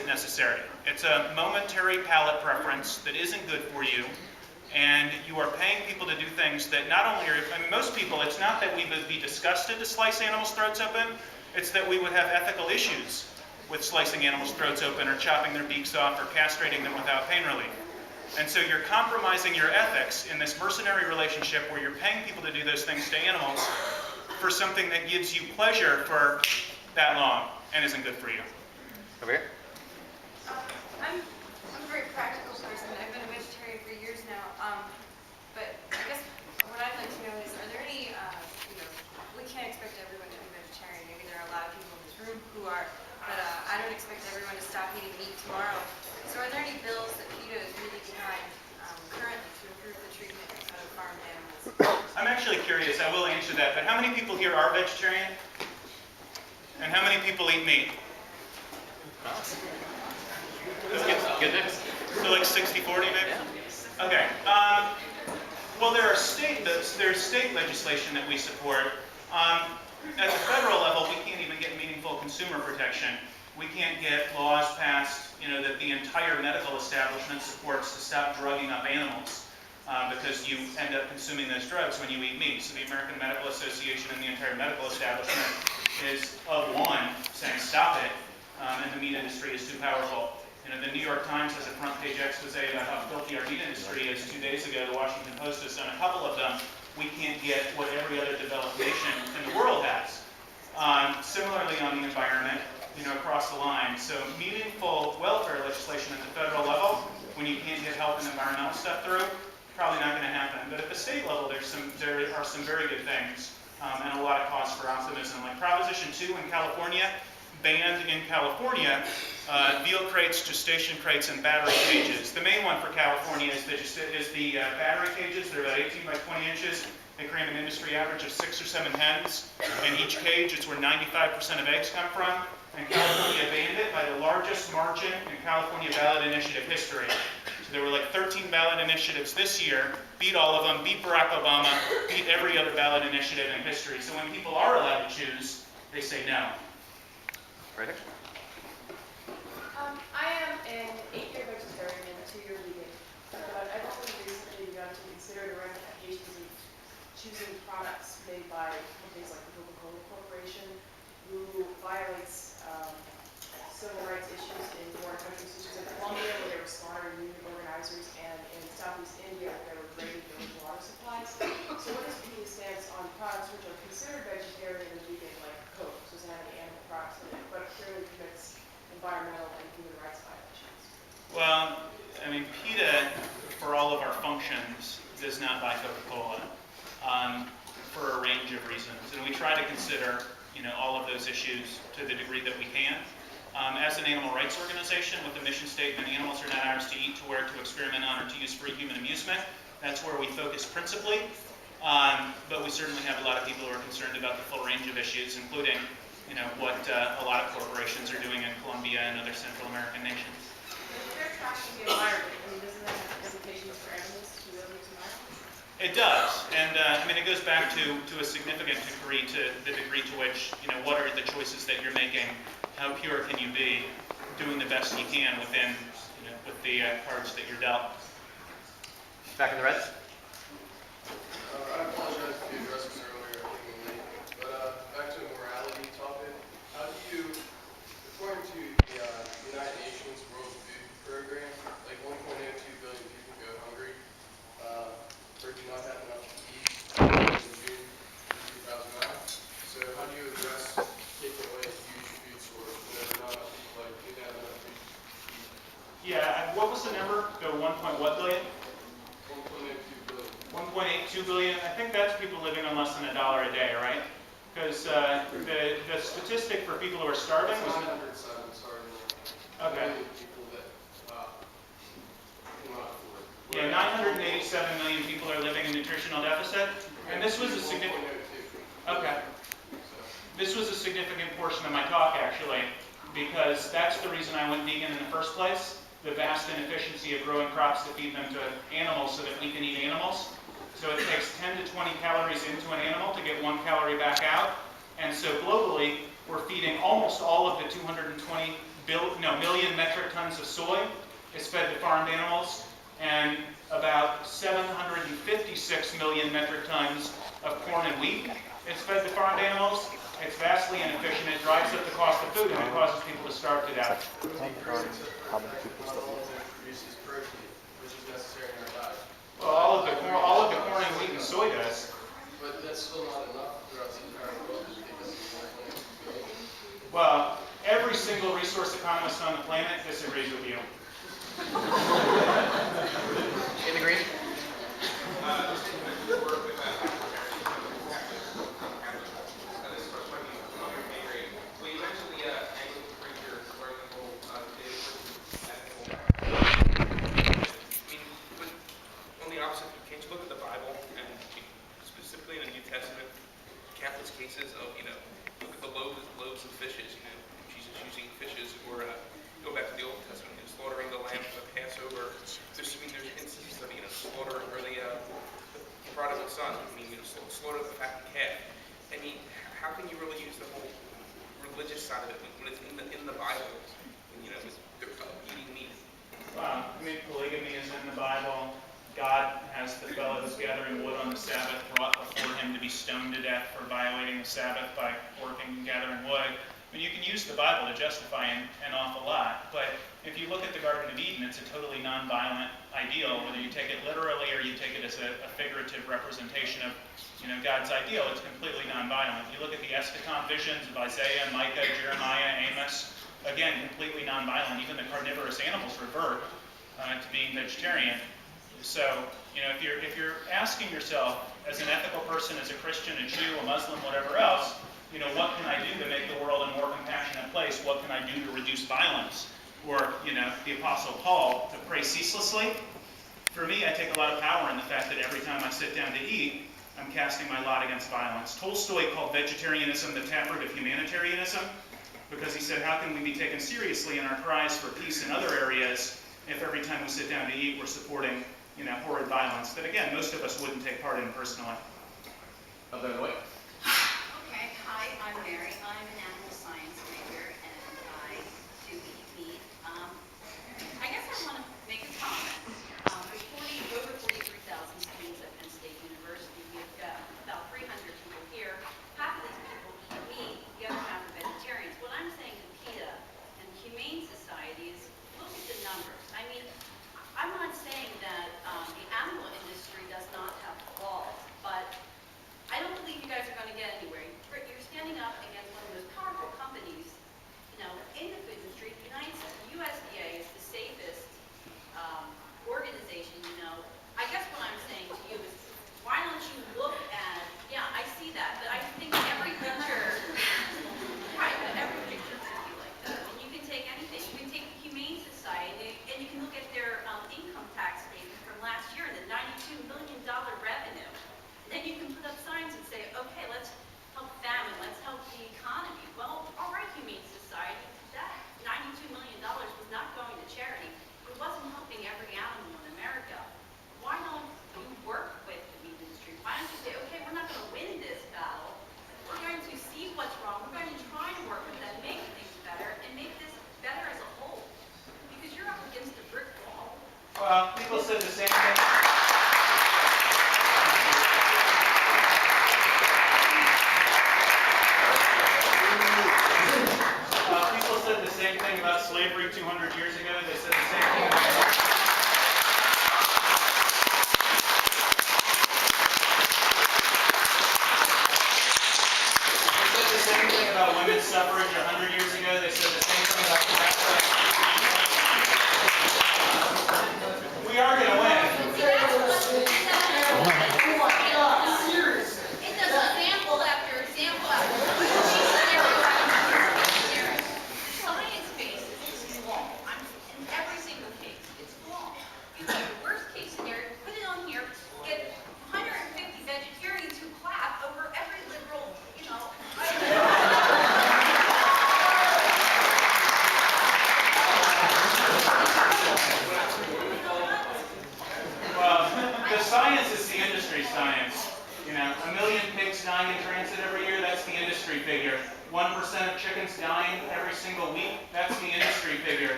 isn't necessary. It's a momentary palate preference that isn't good for you, and you are paying people to do things that not only are, I mean, most people, it's not that we would be disgusted to slice animals' throats open, it's that we would have ethical issues with slicing animals' throats open or chopping their beaks off or castrating them without pain relief. And so you're compromising your ethics in this mercenary relationship where you're paying people to do those things to animals for something that gives you pleasure for that long and isn't good for you. Over here. I'm a very practical person. I've been a vegetarian for years now. But I guess what I'd like to know is, are there any, we can't expect everyone to be vegetarian. Maybe there are a lot of people in this room who are, but I don't expect everyone to stop eating meat tomorrow. So are there any bills that PETA is really behind currently to improve the treatment of farmed animals? I'm actually curious, I will answer that, but how many people here are vegetarian? And how many people eat meat? Good mix. So like 60-40 maybe? Okay. Well, there's state legislation that we support. At the federal level, we can't even get meaningful consumer protection. We can't get laws passed, that the entire medical establishment supports to stop drugging up animals because you end up consuming those drugs when you eat meat. So the American Medical Association and the entire medical establishment is of one saying stop it, and the meat industry is too powerful. The New York Times has a front page expose about how filthy our meat industry is. 2 days ago, the Washington Post has done a couple of them. We can't get what every other developed nation in the world has. Similarly on the environment, across the line. So meaningful welfare legislation at the federal level, when you can't get health and environmental stuff through, probably not going to happen. But at the state level, there are some very good things and a lot of cause for optimism. Like Proposition 2 in California banned in California veal crates, gestation crates, and battery cages. The main one for California is the battery cages. They're about 18 by 20 inches. They create an industry average of 6 or 7 hens in each cage. It's where 95% of eggs come from. And California banned it by the largest margin in California ballot initiative history. So there were like 13 ballot initiatives this year, beat all of them, beat Barack Obama, beat every other ballot initiative in history. So when people are allowed to choose, they say no. Friedrich? I am an 8-year vegetarian and a 2-year vegan, but I've only recently begun to consider the ramifications of choosing products made by companies like the Coca-Cola Corporation, who violates civil rights issues in foreign countries such as in Colombia, where they were slaughtering union organizers, and in Southeast India, where they were draining village water supplies. So what is PETA's stance on products which are considered vegetarian and vegan, like Coke, which doesn't have any animal products in it, but clearly commits environmental and human rights violations? Well, I mean, PETA, for all of our functions, does not buy Coca-Cola for a range of reasons. And we try to consider, all of those issues to the degree that we can. As an animal rights organization with the mission statement, animals are not ours to eat, to wear, to experiment on, or to use for human amusement, that's where we focus principally. But we certainly have a lot of people who are concerned about the full range of issues, including what a lot of corporations are doing in Colombia and other Central American nations. If they're trashing the environment, doesn't that have implications for animals to live in this environment? It does, and it goes back to a significant degree to the degree to which, what are the choices that you're making, how pure can you be, doing the best you can within, with the cards that you're dealt. Back in the reds. I apologize if you addressed this earlier, I think I'm late. But back to the morality topic, how do you, according to the United Nations World Food Program, like 1.02 billion people go hungry, or do not have enough to eat in June 2009. So how do you address taking away a huge food source when there are not enough people like didn't have enough food to eat? Yeah, what was the number? Go 1. What billion? 1.82 billion. 1.82 billion. I think that's people living on less than $1 a day, right? Because the statistic for people who are starving was 907, sorry. okay. People that cannot afford. Yeah, 987 million people are living in nutritional deficit, and this was a significant. Okay. This was a significant portion of my talk, actually, because that's the reason I went vegan in the first place. The vast inefficiency of growing crops to feed them to animals so that we can eat animals. So it takes 10 to 20 calories into an animal to get 1 calorie back out. And so globally, we're feeding almost all of the 220 million metric tons of soy is fed to farmed animals, and about 756 million metric tons of corn and wheat is fed to farmed animals. It's vastly inefficient. It drives up the cost of food, and it causes people to starve to death. How many people produces protein, which is necessary in our diet. Well, all of the corn and wheat and soy does. But that's still not enough throughout the entire world to take us to 1.2 billion. Well, every single resource economist on the planet disagrees with you. In the green? On the opposite, can't you look at the Bible and specifically in the New Testament, countless cases of, look at the loaves and fishes, Jesus using fishes, or go back to the Old Testament, slaughtering the lamb for the Passover. There's instances of, slaughtering, or the prodigal son, slaughter the fattened calf. I mean, how can you really use the whole religious side of it when it's in the Bible, they're eating meat? Polygamy is in the Bible. God has the fellow who's gathering wood on the Sabbath brought before him to be stoned to death for violating the Sabbath by working and gathering wood. You can use the Bible to justify an awful lot, but if you look at the Garden of Eden, it's a totally nonviolent ideal. Whether you take it literally or you take it as a figurative representation of God's ideal, it's completely nonviolent. You look at the eschaton visions of Isaiah, Micah, Jeremiah, Amos, again, completely nonviolent. Even the carnivorous animals revert to being vegetarian. So, if you're asking yourself, as an ethical person, as a Christian, a Jew, a Muslim, whatever else, what can I do to make the world a more compassionate place? What can I do to reduce violence? Or, the Apostle Paul, to pray ceaselessly. For me, I take a lot of power in the fact that every time I sit down to eat, I'm casting my lot against violence. Tolstoy called vegetarianism the taproot of humanitarianism, because he said, how can we be taken seriously in our cries for peace in other areas if every time we sit down to eat, we're supporting, horrid violence that, again, most of us wouldn't take part in personally. Other way. Okay, hi, I'm Mary. I'm an animal science major, and I do eat meat. I guess I want to make a comment. There's over 43,000 students at Penn State University. We've got about 300 people here. Half of these people eat meat, the other half are vegetarians. What I'm saying to PETA and the Humane Society is look at the numbers. I mean, I'm not saying that the animal industry does not have flaws, but I don't believe you guys are going to get anywhere. You're standing up against one of the most powerful companies, in the food industry. The USDA is the safest organization, I guess what I'm saying to you is, why don't you look at, I see that, but I think every picture, right, but every picture should be like that. And you can take anything. You can take the Humane Society, and you can look at their income tax statement from last year, the $92 million revenue. Then you can put up signs and say, okay, let's help famine, let's help the economy. Well, all right, Humane Society, that $92 million was not going to charity. It wasn't helping every animal in America. Why don't you work with the meat industry? Why don't you say, okay, we're not going to win this battle. We're going to see what's wrong. We're going to try and work with them, make things better, and make this better as a whole. Because you're up against a brick wall. Well, people said the same thing. People said the same thing about slavery 200 years ago. They said the same thing about... They said the same thing about women's suffrage 100 years ago. They said the same thing about tobacco. We are going to win. It does example after example after science base is flawed. In every single case, it's flawed. You have the worst case scenario, put it on here, get 150 vegetarians who clap over every liberal, Well, the science is the industry science. You know, 1 million pigs dying in transit every year, that's the industry figure. 1% of chickens dying every single week, that's the industry figure.